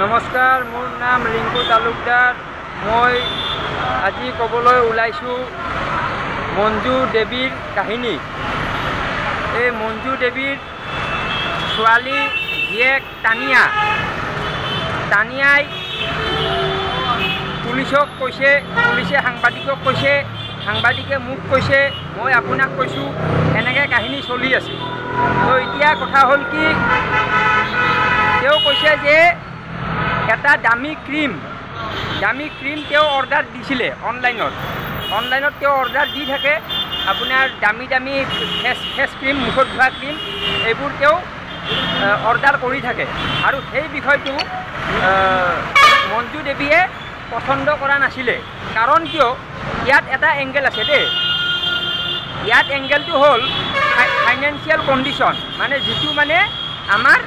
নমস্কাৰ, মোৰ নাম ৰিংকু তালুকদাৰ। মই আজি ক'বলৈ ওলাইছোঁ মঞ্জু দেৱীৰ কাহিনী। এই মঞ্জু দেৱীৰ ছোৱালী জীয়েক তানিয়াই পুলিচক কৈছে, পুলিচে সাংবাদিকক কৈছে, সাংবাদিকে মোক কৈছে, মই আপোনাক কৈছোঁ, এনেকৈ কাহিনী চলি আছে। তো এতিয়া কথা হ'ল কি, তেওঁ কৈছে যে এটা দামী ক্ৰীম তেওঁ অৰ্ডাৰ দিছিলে অনলাইনত তেওঁ অৰ্ডাৰ দি থাকে। আপোনাৰ দামী ফেচ ক্ৰীম, মুখত ধোৱা ক্ৰীম, এইবোৰ তেওঁ অৰ্ডাৰ কৰি থাকে। আৰু সেই বিষয়টো মঞ্জু দেৱীয়ে পচন্দ কৰা নাছিলে। কাৰণ কিয়, ইয়াত এটা এংগেল আছে দেই। ইয়াত এংগেলটো হ'ল ফাইনেন্সিয়েল কণ্ডিশ্যন, মানে যিটো মানে আমাৰ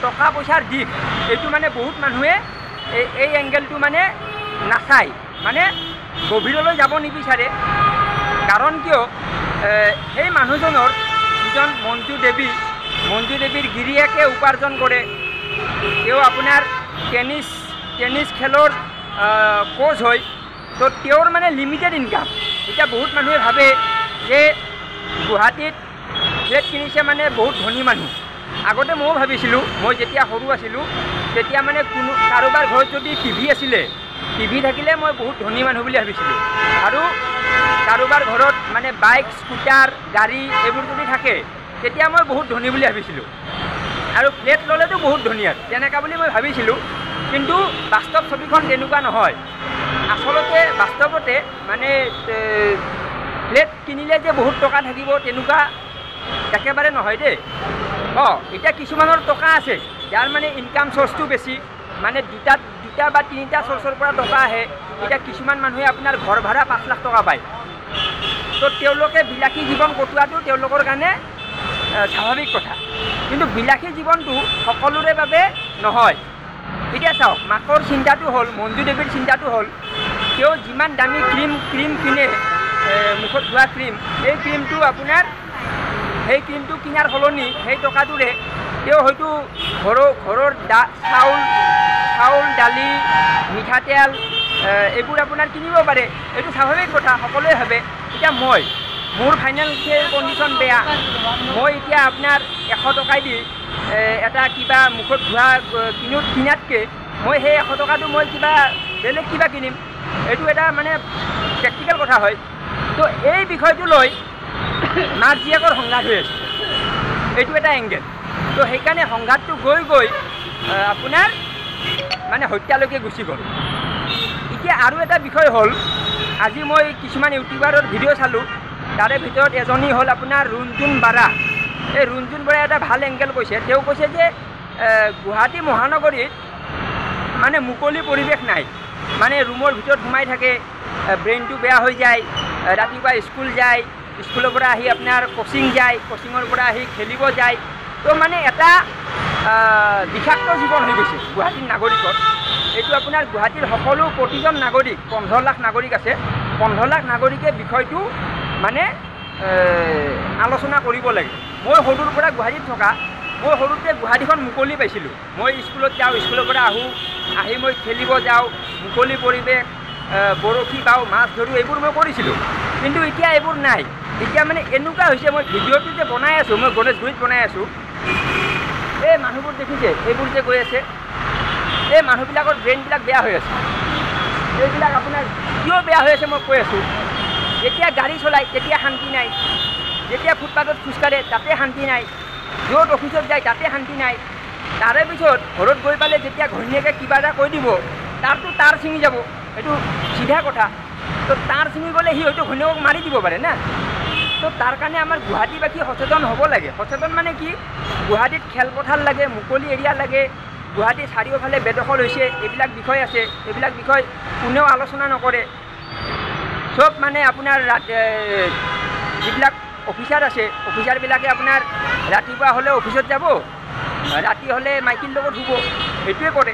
টকা পইচাৰ দিশ, এইটো মানে বহুত মানুহে এই এংগেলটো মানে নাচায়, মানে গভীৰলৈ যাব নিবিচাৰে। কাৰণ কিয়, সেই মানুহজনৰ যিজন মঞ্জু দেৱীৰ গিৰিয়েকে উপাৰ্জন কৰে। তেওঁ আপোনাৰ টেনিছ খেলৰ কোচ হয়। তো তেওঁৰ মানে লিমিটেড ইনকাম। এতিয়া বহুত মানুহে ভাবে যে গুৱাহাটীত ফ্লেট কিনিছে মানে বহুত ধনী মানুহ। আগতে ময়ো ভাবিছিলোঁ, মই যেতিয়া সৰু আছিলোঁ তেতিয়া মানে কাৰোবাৰ ঘৰত যদি টিভি আছিলে, টিভি থাকিলে মই বহুত ধনী মানুহ বুলি ভাবিছিলোঁ। আৰু কাৰোবাৰ ঘৰত মানে বাইক, স্কুটাৰ, গাড়ী এইবোৰ যদি থাকে তেতিয়া মই বহুত ধনী বুলি ভাবিছিলোঁ। আৰু ফ্লেট ল'লেতো বহুত ধনী আৰু তেনেকুৱা বুলি মই ভাবিছিলোঁ। কিন্তু বাস্তৱ ছবিখন তেনেকুৱা নহয়। আচলতে বাস্তৱতে মানে ফ্লেট কিনিলে যে বহুত টকা থাকিব তেনেকুৱা একেবাৰে নহয় দেই। এতিয়া কিছুমানৰ টকা আছে, যাৰ মানে ইনকাম চ'ৰ্চটো বেছি, মানে দুটা বা তিনিটা চ'ৰ্চৰ পৰা টকা আহে। এতিয়া কিছুমান মানুহে আপোনাৰ ঘৰ ভাড়া 5 লাখ টকা পায়। তো তেওঁলোকে বিলাসী জীৱন কটোৱাটো তেওঁলোকৰ কাৰণে স্বাভাৱিক কথা। কিন্তু বিলাসী জীৱনটো সকলোৰে বাবে নহয়। এতিয়া চাওক, মাকৰ চিন্তাটো হ'ল, মঞ্জু দেৱীৰ চিন্তাটো হ'ল, তেওঁ যিমান দামী ক্ৰীম কিনে, মুখত ধোৱা ক্ৰীম, এই ক্ৰীমটো আপোনাৰ সেই ক্ৰীমটো কিনাৰ সলনি সেই টকাটোৰে তেওঁ হয়তো ঘৰৰ চাউল, দালি, মিঠাতেল এইবোৰ আপোনাৰ কিনিব পাৰে। এইটো স্বাভাৱিক কথা, সকলোৱে ভাবে। এতিয়া মোৰ ফাইনেন্সিয়েল কণ্ডিশ্যন বেয়া। মই এতিয়া আপোনাৰ 100 টকাই দি এটা কিবা মুখত ধোৱা কিনাতকৈ মই সেই 100 টকাটো মই বেলেগ কিবা কিনিম। এইটো এটা মানে প্ৰেক্টিকেল কথা হয়। তো এই বিষয়টো লৈ মাক জীয়েকৰ সংঘাত হৈ আছে, এইটো এটা এংগেল। তো সেইকাৰণে সংঘাতটো গৈ আপোনাৰ মানে হত্যালৈকে গুচি গ'ল। এতিয়া আৰু এটা বিষয় হ'ল, আজি মই কিছুমান ইউটিউবাৰৰ ভিডিঅ' চালোঁ, তাৰে ভিতৰত এজনী হ'ল আপোনাৰ ৰুণজুণ বাৰা। এই ৰুণজুণ বাৰাই এটা ভাল এংগেল কৈছে। তেওঁ কৈছে যে গুৱাহাটী মহানগৰীত মানে মুকলি পৰিৱেশ নাই, মানে ৰুমৰ ভিতৰত সোমাই থাকে, ব্ৰেইনটো বেয়া হৈ যায়। ৰাতিপুৱা স্কুল যায়, স্কুলৰ পৰা আহি আপোনাৰ কোচিং যায়, কোচিঙৰ পৰা আহি খেলিব যায়। তো মানে এটা বিষাক্ত জীৱন হৈ গৈছে গুৱাহাটীৰ নাগৰিকৰ। এইটো আপোনাৰ গুৱাহাটীৰ প্ৰতিজন নাগৰিক, 15 লাখ নাগৰিক আছে, 15 লাখ নাগৰিকে বিষয়টো মানে আলোচনা কৰিব লাগে। মই সৰুৰ পৰা গুৱাহাটীত থকা, মই সৰুতে গুৱাহাটীখন মুকলি পাইছিলোঁ। মই স্কুলত যাওঁ, স্কুলৰ পৰা আহি মই খেলিব যাওঁ, মুকলি পৰিৱেশ, বৰশী বাওঁ, মাছ ধৰোঁ, এইবোৰ মই কৰিছিলোঁ। কিন্তু এতিয়া এইবোৰ নাই। এতিয়া মানে এনেকুৱা হৈছে, মই ভিডিঅ'টো যে বনাই আছোঁ, মই গণেশগুৰিত বনাই আছোঁ, এই মানুহবোৰ দেখিছে, এইবোৰ যে গৈ আছে, এই মানুহবিলাকৰ ব্ৰেইনবিলাক বেয়া হৈ আছে। এইবিলাক আপোনাৰ কিয় বেয়া হৈ আছে মই কৈ আছোঁ। যেতিয়া গাড়ী চলায় তেতিয়া শান্তি নাই, যেতিয়া ফুটপাথত খোজকাঢ়ে তাতে শান্তি নাই, য'ত অফিচত যায় তাতে শান্তি নাই। তাৰে পিছত ঘৰত গৈ পালে যেতিয়া ঘৈণীয়েকে কিবা এটা কৈ দিব, তাৰ ছিঙি যাব, এইটো চিধা কথা। তো তাৰ ছিঙি গ'লে সি হয়তো ঘৈণীয়েকক মাৰি দিব পাৰে না। তো তাৰ কাৰণে আমাৰ গুৱাহাটীবাসী সচেতন হ'ব লাগে। সচেতন মানে কি, গুৱাহাটীত খেলপথাৰ লাগে, মুকলি এৰিয়া লাগে। গুৱাহাটীৰ চাৰিওফালে বেদখল হৈছে, এইবিলাক বিষয় আছে। এইবিলাক বিষয় কোনেও আলোচনা নকৰে। চব মানে আপোনাৰ যিবিলাক অফিচাৰ আছে, অফিচাৰবিলাকে আপোনাৰ ৰাতিপুৱা হ'লে অফিচত যাব, ৰাতি হ'লে মাইকীৰ লগত শুব, সেইটোৱে কৰে।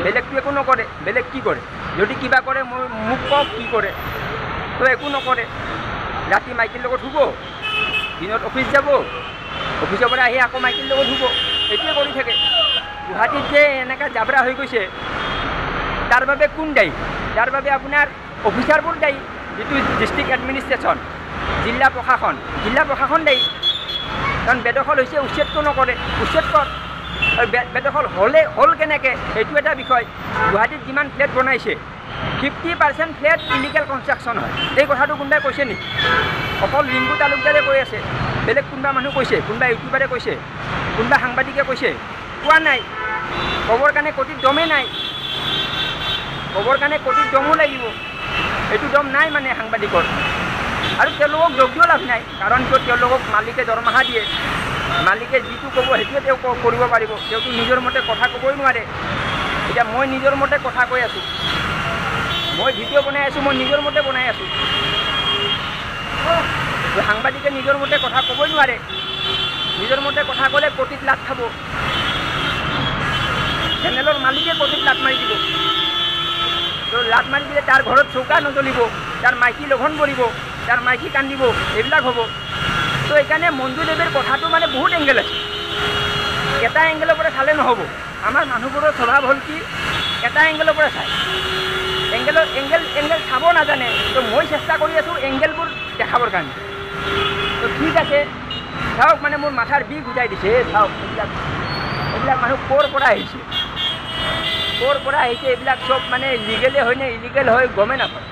বেলেগটো একো নকৰে। বেলেগ কি কৰে? যদি কিবা কৰে মোক কওক কি কৰে। তো একো নকৰে। ৰাতি মাইকীৰ লগত শুব, দিনত অফিচ যাব, অফিচৰ পৰা আহি আকৌ মাইকীৰ লগত শুব, সেইটোৱে কৰি থাকে। গুৱাহাটীত যে এনেকৈ জাবৰা হৈ গৈছে তাৰ বাবে কোন দায়ী? তাৰ বাবে আপোনাৰ অফিচাৰবোৰ দায়ী, যিটো ডিষ্ট্ৰিক্ট এডমিনিষ্ট্ৰেশ্যন, জিলা প্ৰশাসন দায়ী। কাৰণ বেদখল হৈছে, উচ্ছেদটো নকৰে, উচ্ছেদ কৰ। আৰু বেদখল হ'ল কেনেকৈ সেইটো এটা বিষয়। গুৱাহাটীত যিমান ফ্লেট বনাইছে 50% ফ্লেট ইলিগেল কনষ্ট্ৰাকশ্যন হয়। এই কথাটো কোনোবাই কৈছে নেকি? অকল ৰিংকু তালুকদাৰে কৈ আছে, বেলেগ কোনোবা মানুহ কৈছে, কোনোবা ইউটিউবাৰে কৈছে, কোনোবা সাংবাদিকে কৈছে? কোৱা নাই। ক'বৰ কাৰণে কটিত দমেই নাই, ক'বৰ কাৰণে কটিত দমো লাগিব। এইটো দম নাই মানে সাংবাদিকৰ। আৰু তেওঁলোকক যোগ দিও লাভ নাই, কাৰণ কিয় তেওঁলোকক মালিকে দৰমহা দিয়ে, মালিকে যিটো ক'ব সেইটোৱে তেওঁ কৰিব পাৰিব। তেওঁতো নিজৰ মতে কথা ক'বই নোৱাৰে। এতিয়া মই নিজৰ মতে কথা কৈ আছোঁ, মই ভিডিঅ' বনাই আছোঁ, মই নিজৰ মতে বনাই আছোঁ। সাংবাদিকে নিজৰ মতে কথা ক'বই নোৱাৰে। নিজৰ মতে কথা ক'লে কটিত লাট খাব, চেনেলৰ মালিকে কটিত লাট মাৰি দিব। তো লাট মাৰি দিলে তাৰ ঘৰত চৌকা নজ্বলিব, তাৰ মাইকী লঘন পৰিব, তাৰ মাইকী কান্দিব, এইবিলাক হ'ব। তো সেইকাৰণে মঞ্জুদেৱীৰ কথাটো মানে বহুত এংগেল আছে। এটা এংগেলৰ পৰা চালে নহ'ব। আমাৰ মানুহবোৰৰ স্বভাৱ হ'ল কি, এটা এংগেলৰ পৰা চায়, এংগেল চাব নাজানে। তো মই চেষ্টা কৰি আছোঁ এংগেলবোৰ দেখাবৰ কাৰণে। তো ঠিক আছে, চাওক মানে মোৰ মাথাৰ বিষ বুজাই দিছে। চাওক এইবিলাক মানুহ ক'ৰ পৰা আহিছে, এইবিলাক চব মানে লিগেলে হয় নে ইলিগেল হয় গমেই নাপায়।